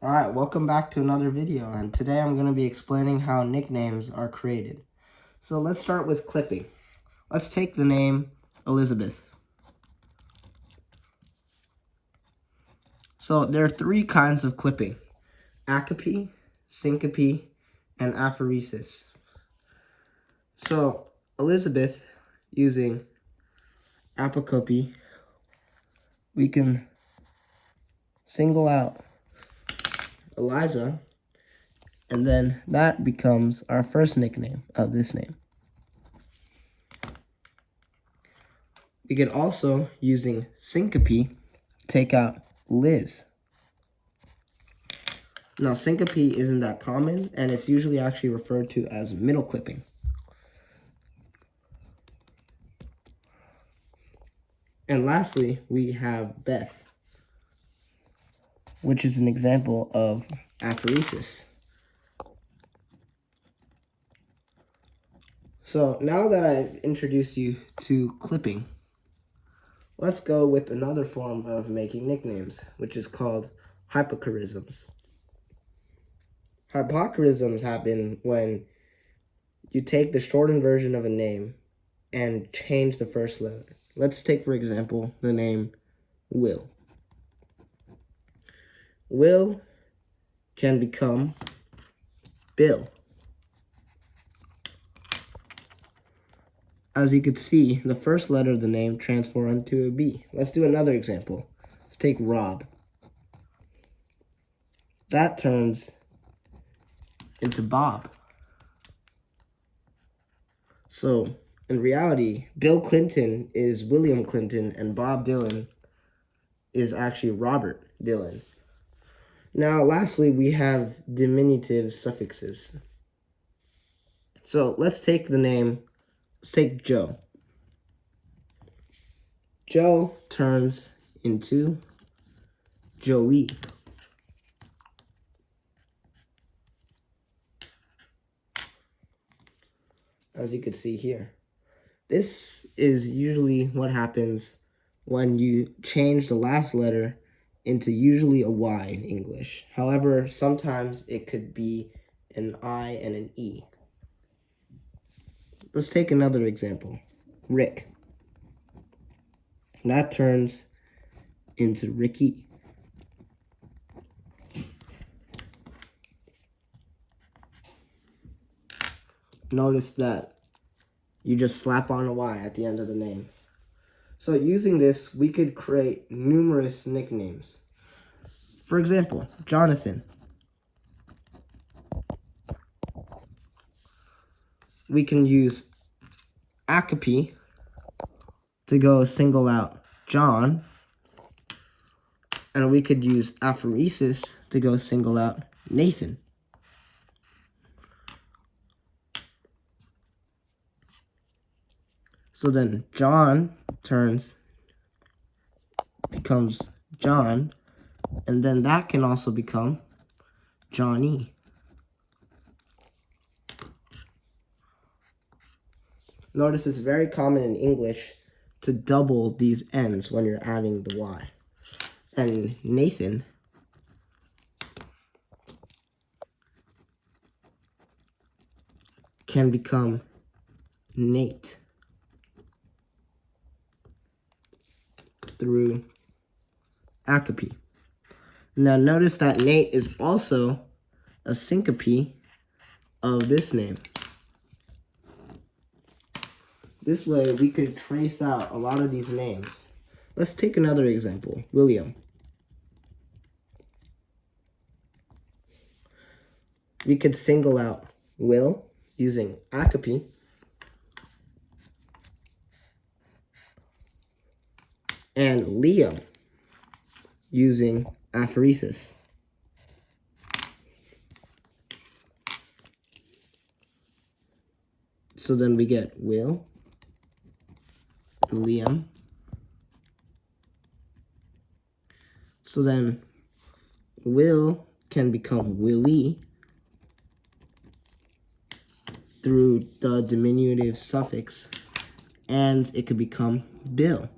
Alright, welcome back to another video, and today I'm going to be explaining how nicknames are created. So let's start with clipping. Let's take the name Elizabeth. So there are three kinds of clipping: acope, syncope, and aphoresis. So Elizabeth, using apocope, we can single out Eliza, and then that becomes our first nickname of this name. We can also, using syncope, take out Liz. Now, syncope isn't that common, and it's usually actually referred to as middle clipping. And lastly, we have Beth, which is an example of aphoresis. So now that I've introduced you to clipping, let's go with another form of making nicknames, which is called hypocorisms. Hypocorisms happen when you take the shortened version of a name and change the first letter. Let's take, for example, the name Will. Will can become Bill. As you could see, the first letter of the name transformed into a B. Let's do another example. Let's take Rob. That turns into Bob. So, in reality, Bill Clinton is William Clinton, and Bob Dylan is actually Robert Dylan. Now, lastly, we have diminutive suffixes. So, let's take Joe. Joe turns into Joey. As you can see here. This is usually what happens when you change the last letter into usually a Y in English. However, sometimes it could be an I and an E. Let's take another example. Rick. That turns into Ricky. Notice that you just slap on a Y at the end of the name. So using this, we could create numerous nicknames. For example, Jonathan. We can use acope to go single out John, and we could use aphoresis to go single out Nathan. So then John becomes John, and then that can also become Johnny. Notice it's very common in English to double these N's when you're adding the Y. And Nathan can become Nate through acope. Now notice that Nate is also a syncope of this name. This way we could trace out a lot of these names. Let's take another example, William. We could single out Will using acope, and Liam using aphoresis. So then we get Will, Liam. So then Will can become Willie through the diminutive suffix, and it could become Bill.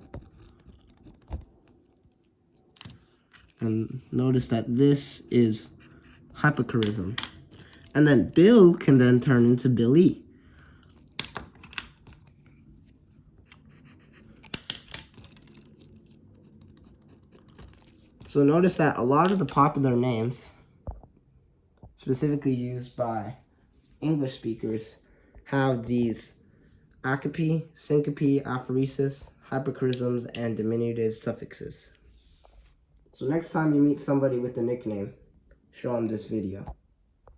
And notice that this is hypercharism. And then Bill can then turn into Billy. So notice that a lot of the popular names, specifically used by English speakers, have these acape, syncope, aphoresis, hypercharisms, and diminutive suffixes. So next time you meet somebody with a nickname, show them this video.